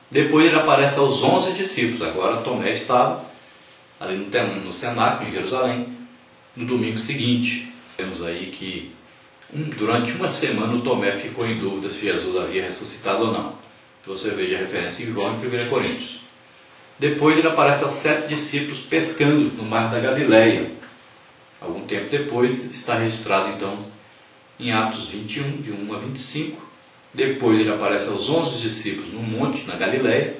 Depois ele aparece aos 11 discípulos. Agora Tomé estava ali no cenáculo em Jerusalém, no domingo seguinte. Temos aí que durante uma semana o Tomé ficou em dúvida se Jesus havia ressuscitado ou não. Você veja a referência em João e 1 Coríntios. Depois ele aparece aos 7 discípulos pescando no mar da Galileia. Algum tempo depois está registrado então em Atos 21, de 1 a 25. Depois ele aparece aos 11 discípulos no monte, na Galileia.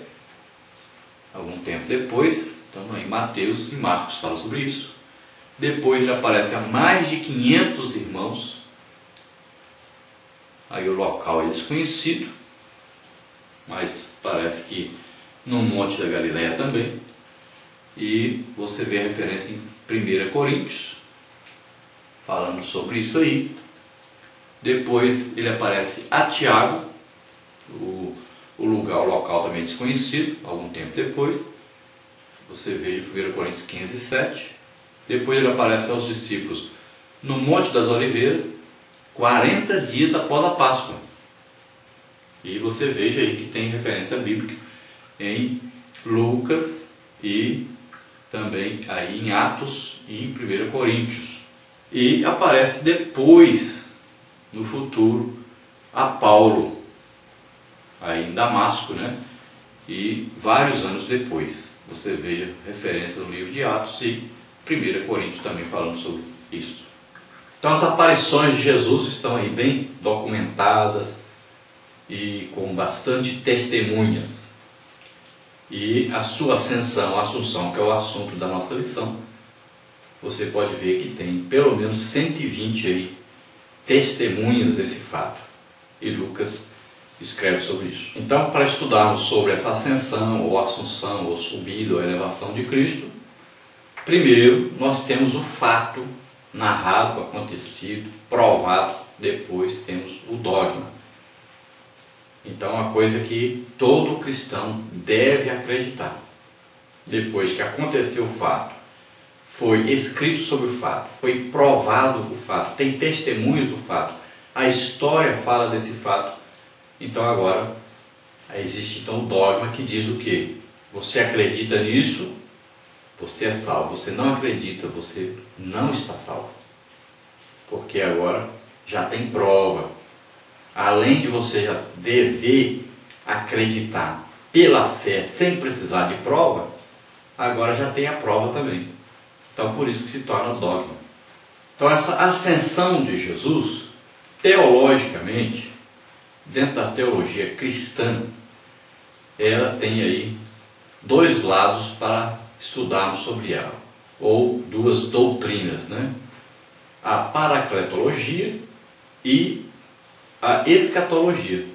Algum tempo depois, então em Mateus e Marcos falam sobre isso. Depois ele aparece a mais de 500 irmãos. Aí o local é desconhecido, mas parece que no monte da Galileia também. E você vê a referência em 1 Coríntios, falando sobre isso aí. Depois ele aparece a Tiago, o local também desconhecido, algum tempo depois. Você vê em 1 Coríntios 15, 7. Depois ele aparece aos discípulos no Monte das Oliveiras, 40 dias após a Páscoa. E você veja aí que tem referência bíblica em Lucas e também aí em Atos e em 1 Coríntios. E aparece depois, no futuro, a Paulo, aí em Damasco, né? E vários anos depois, você veja referência no livro de Atos e 1 Coríntios também falando sobre isso. Então as aparições de Jesus estão aí bem documentadas e com bastante testemunhas. E a sua ascensão, a Assunção, que é o assunto da nossa lição, você pode ver que tem pelo menos 120 aí testemunhas desse fato. E Lucas escreve sobre isso. Então, para estudarmos sobre essa ascensão, ou assunção, ou subida, ou elevação de Cristo, primeiro nós temos o fato narrado, acontecido, provado. Depois temos o dogma. Então, uma coisa que todo cristão deve acreditar. Depois que aconteceu o fato, foi escrito sobre o fato, foi provado o fato, tem testemunhos do fato, a história fala desse fato. Então agora existe então o dogma que diz o quê? Você acredita nisso, você é salvo. Você não acredita, você não está salvo. Porque agora já tem prova. Além de você já dever acreditar pela fé, sem precisar de prova, agora já tem a prova também. Então por isso que se torna dogma. Então essa ascensão de Jesus, teologicamente, dentro da teologia cristã, ela tem aí dois lados para estudarmos sobre ela, ou duas doutrinas, né? A paracletologia e a escatologia.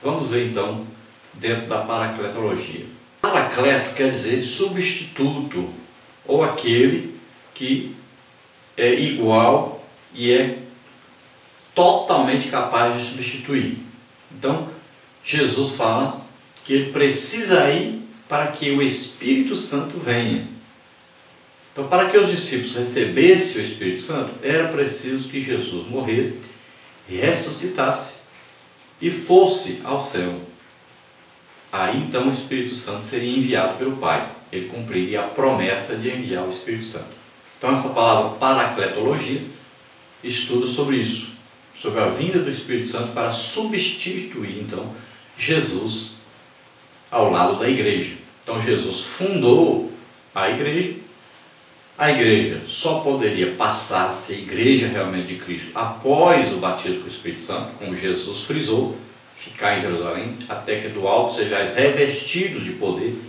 Vamos ver então dentro da paracletologia. Paracleto quer dizer substituto, ou aquele que é igual e é totalmente capaz de substituir. Então, Jesus fala que ele precisa ir para que o Espírito Santo venha. Então, para que os discípulos recebessem o Espírito Santo, era preciso que Jesus morresse, ressuscitasse e fosse ao céu. Aí, então, o Espírito Santo seria enviado pelo Pai. Ele cumpriria a promessa de enviar o Espírito Santo. Então, essa palavra paracletologia estuda sobre isso, sobre a vinda do Espírito Santo para substituir, então, Jesus ao lado da igreja. Então, Jesus fundou a igreja só poderia passar a ser igreja realmente de Cristo após o batismo com o Espírito Santo, como Jesus frisou, ficar em Jerusalém, até que do alto sejais revestidos de poder,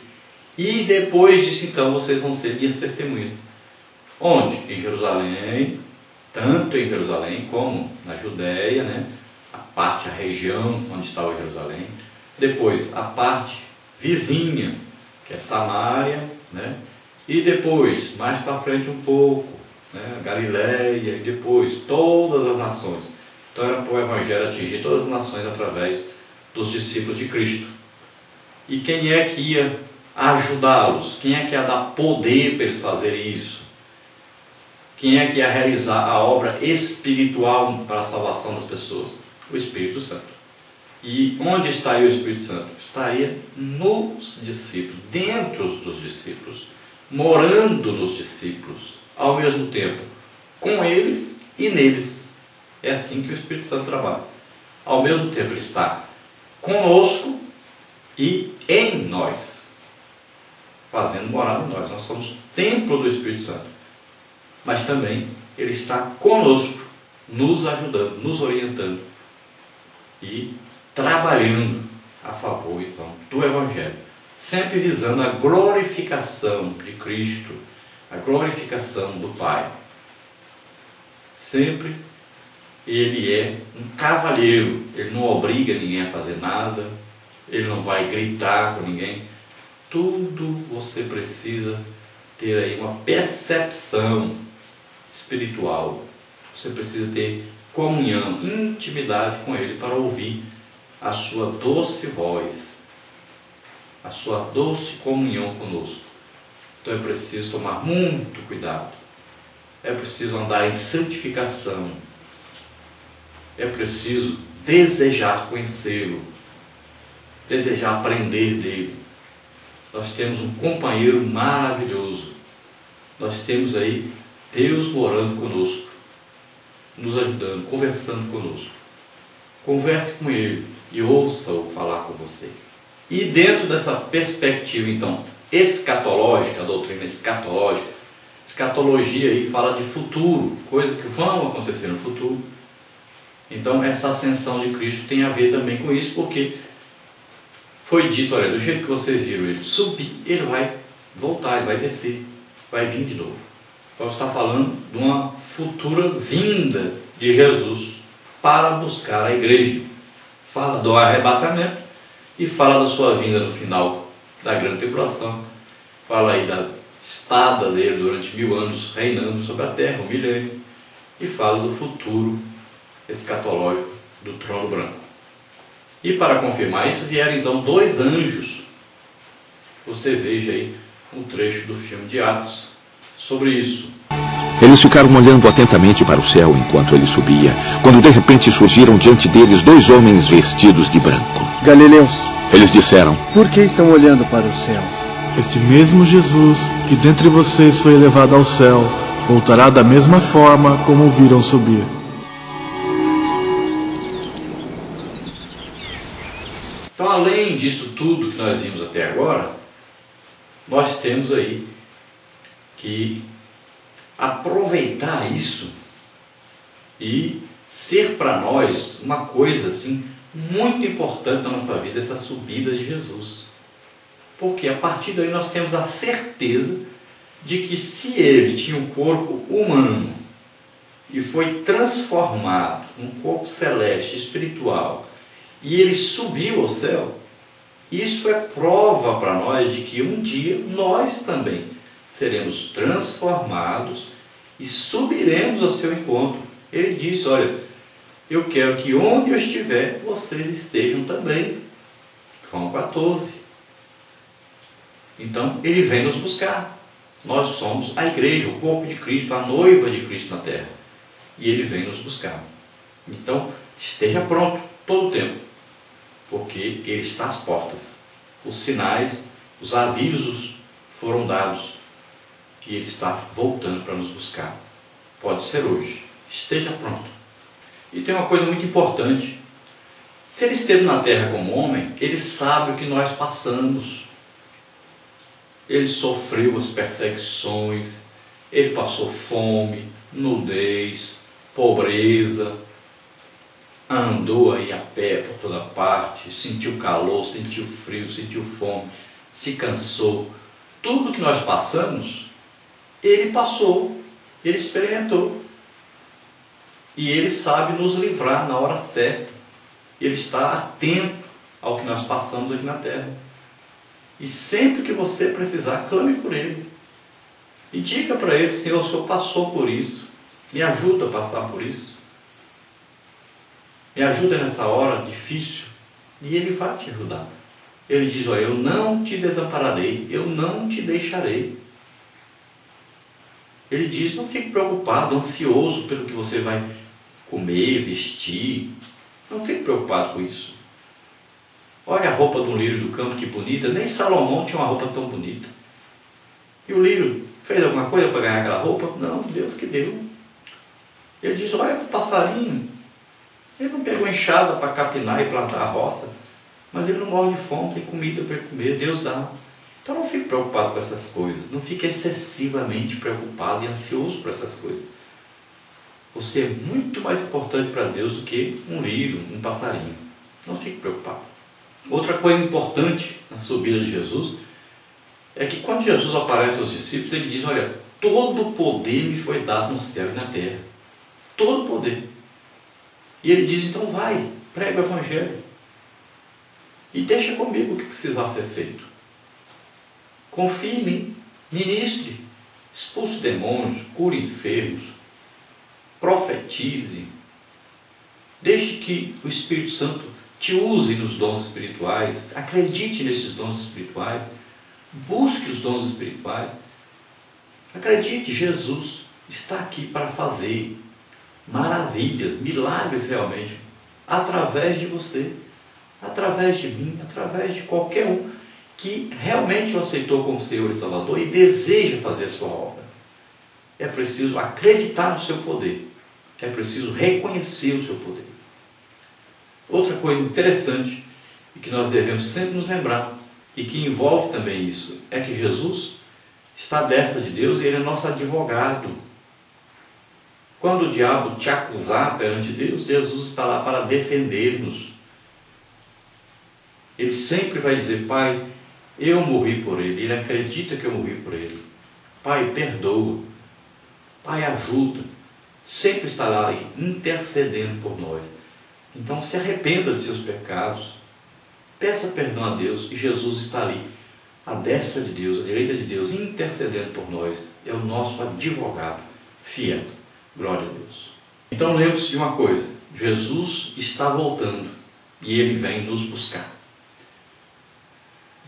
e depois disso, então, vocês vão ser minhas testemunhas. Onde? Em Jerusalém, tanto em Jerusalém como na Judéia, né? A região onde estava Jerusalém. Depois, a parte vizinha, que é Samaria, né? E depois, mais para frente um pouco, né? A Galileia, e depois todas as nações. Então era para o Evangelho atingir todas as nações através dos discípulos de Cristo. E quem é que ia ajudá-los? Quem é que ia dar poder para eles fazerem isso? Quem é que ia realizar a obra espiritual para a salvação das pessoas? O Espírito Santo. E onde estaria o Espírito Santo? Estaria nos discípulos, dentro dos discípulos, morando nos discípulos, ao mesmo tempo com eles e neles. É assim que o Espírito Santo trabalha. Ao mesmo tempo ele está conosco e em nós, fazendo morada em nós. Nós somos templo do Espírito Santo. Mas também ele está conosco, nos ajudando, nos orientando e trabalhando a favor, então, do Evangelho, sempre visando a glorificação de Cristo, a glorificação do Pai. Sempre ele é um cavalheiro, ele não obriga ninguém a fazer nada, ele não vai gritar com ninguém. Tudo você precisa ter aí uma percepção espiritual, você precisa ter comunhão, intimidade com ele para ouvir a sua doce voz, a sua doce comunhão conosco. Então é preciso tomar muito cuidado, é preciso andar em santificação, é preciso desejar conhecê-lo, desejar aprender dele. Nós temos um companheiro maravilhoso, nós temos aí Deus morando conosco, nos ajudando, conversando conosco. Converse com ele e ouça-o falar com você. E dentro dessa perspectiva, então, escatológica, a doutrina escatológica, escatologia aí fala de futuro, coisas que vão acontecer no futuro. Então, essa ascensão de Cristo tem a ver também com isso, porque foi dito, olha, do jeito que vocês viram ele subir, ele vai voltar, ele vai descer, vai vir de novo. Então, está falando de uma futura vinda de Jesus para buscar a igreja. Fala do arrebatamento e fala da sua vinda no final da grande tribulação. Fala aí da estada dele durante 1000 anos reinando sobre a terra, o milênio. E fala do futuro escatológico do trono branco. E para confirmar isso, vieram então 2 anjos. Você veja aí um trecho do filme de Atos sobre isso. Eles ficaram olhando atentamente para o céu enquanto ele subia, quando de repente surgiram diante deles 2 homens vestidos de branco. Galileus, Eles disseram: por que estão olhando para o céu? Este mesmo Jesus, que dentre vocês foi elevado ao céu, voltará da mesma forma como o viram subir. Então, além disso tudo que nós vimos até agora, nós temos aí que aproveitar isso e ser para nós uma coisa assim muito importante na nossa vida, essa subida de Jesus. Porque a partir daí nós temos a certeza de que se ele tinha um corpo humano e foi transformado num corpo celeste, espiritual, e ele subiu ao céu, isso é prova para nós de que um dia nós também seremos transformados e subiremos ao seu encontro. Ele disse, olha, eu quero que onde eu estiver, vocês estejam também. João 14. Então, ele vem nos buscar. Nós somos a igreja, o corpo de Cristo, a noiva de Cristo na terra. E ele vem nos buscar. Então, esteja pronto todo o tempo, porque ele está às portas. Os sinais, os avisos foram dados e ele está voltando para nos buscar. Pode ser hoje. Esteja pronto. E tem uma coisa muito importante. Se ele esteve na terra como homem, ele sabe o que nós passamos. Ele sofreu as perseguições, ele passou fome, nudez, pobreza, andou aí a pé por toda parte, sentiu calor, sentiu frio, sentiu fome, se cansou. Tudo que nós passamos, ele passou, ele experimentou. E ele sabe nos livrar na hora certa. Ele está atento ao que nós passamos aqui na terra. E sempre que você precisar, clame por ele. E diga para ele, Senhor, o Senhor passou por isso. Me ajuda a passar por isso. Me ajuda nessa hora difícil. E ele vai te ajudar. Ele diz, olha, eu não te desampararei, eu não te deixarei. Ele diz, não fique preocupado, ansioso pelo que você vai comer, vestir. Não fique preocupado com isso. Olha a roupa do lírio do campo, que bonita. Nem Salomão tinha uma roupa tão bonita. E o lírio fez alguma coisa para ganhar aquela roupa? Não, Deus que deu. Ele diz, olha para o passarinho. Ele não pegou enxada para capinar e plantar a roça, mas ele não morre de fome, tem comida para comer, Deus dá. Então não fique preocupado com essas coisas, não fique excessivamente preocupado e ansioso por essas coisas. Você é muito mais importante para Deus do que um lírio, um passarinho. Não fique preocupado. Outra coisa importante na subida de Jesus é que quando Jesus aparece aos discípulos, ele diz, olha, todo o poder me foi dado no céu e na terra. Todo o poder. E ele diz, então vai, prega o Evangelho. E deixa comigo o que precisar ser feito. Confie em mim, ministre, expulse demônios, cure enfermos, profetize. Deixe que o Espírito Santo te use nos dons espirituais, acredite nesses dons espirituais, busque os dons espirituais. Acredite, Jesus está aqui para fazer maravilhas, milagres realmente, através de você, através de mim, através de qualquer um que realmente o aceitou como Senhor e Salvador e deseja fazer a sua obra. É preciso acreditar no seu poder, é preciso reconhecer o seu poder. Outra coisa interessante e que nós devemos sempre nos lembrar, e que envolve também isso, é que Jesus está à destra de Deus e Ele é nosso advogado. Quando o diabo te acusar perante Deus, Jesus está lá para defender-nos. Ele sempre vai dizer, Pai, eu morri por ele. Ele acredita que eu morri por ele. Pai, perdoa. Pai, ajuda. Sempre estará ali intercedendo por nós. Então se arrependa de seus pecados. Peça perdão a Deus e Jesus está ali, à destra de Deus, à direita de Deus, intercedendo por nós. É o nosso advogado fiel. Glória a Deus. Então lembre-se de uma coisa, Jesus está voltando e Ele vem nos buscar.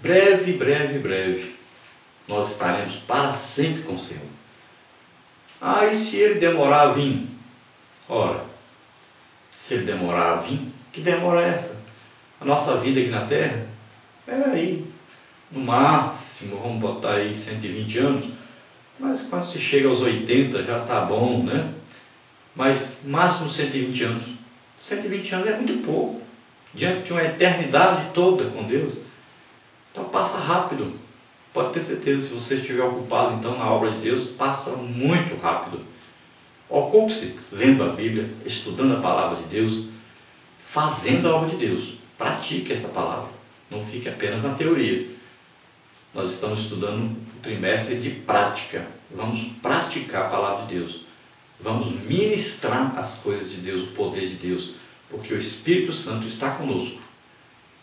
Breve, breve, breve, nós estaremos para sempre com o Senhor. E se Ele demorar a vir? Ora, se Ele demorar a vir, que demora é essa? A nossa vida aqui na Terra, aí, no máximo, vamos botar aí 120 anos, mas quando se chega aos 80 já está bom, né? Mas máximo 120 anos. 120 anos é muito pouco, diante de uma eternidade toda com Deus. Então passa rápido. Pode ter certeza, se você estiver ocupado então na obra de Deus, passa muito rápido. Ocupe-se lendo a Bíblia, estudando a palavra de Deus, fazendo a obra de Deus. Pratique essa palavra, não fique apenas na teoria. Nós estamos estudando o trimestre de prática. Vamos praticar a palavra de Deus. Vamos ministrar as coisas de Deus, o poder de Deus, porque o Espírito Santo está conosco.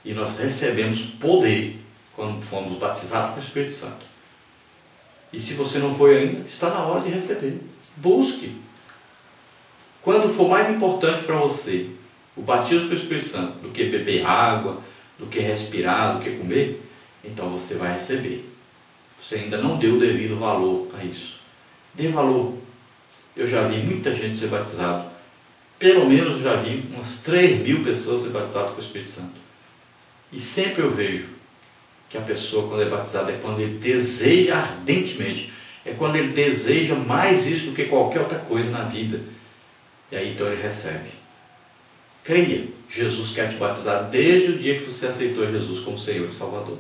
E nós recebemos poder quando fomos batizados com o Espírito Santo. E se você não foi ainda, está na hora de receber. Busque. Quando for mais importante para você o batismo com o Espírito Santo do que beber água, do que respirar, do que comer, então você vai receber. Você ainda não deu o devido valor a isso. Dê valor. Eu já vi muita gente ser batizado. Pelo menos eu já vi umas 3.000 pessoas ser batizadas com o Espírito Santo. E sempre eu vejo que a pessoa, quando é batizada, é quando ele deseja ardentemente. É quando ele deseja mais isso do que qualquer outra coisa na vida. E aí então ele recebe. Creia, Jesus quer te batizar desde o dia que você aceitou Jesus como Senhor e Salvador.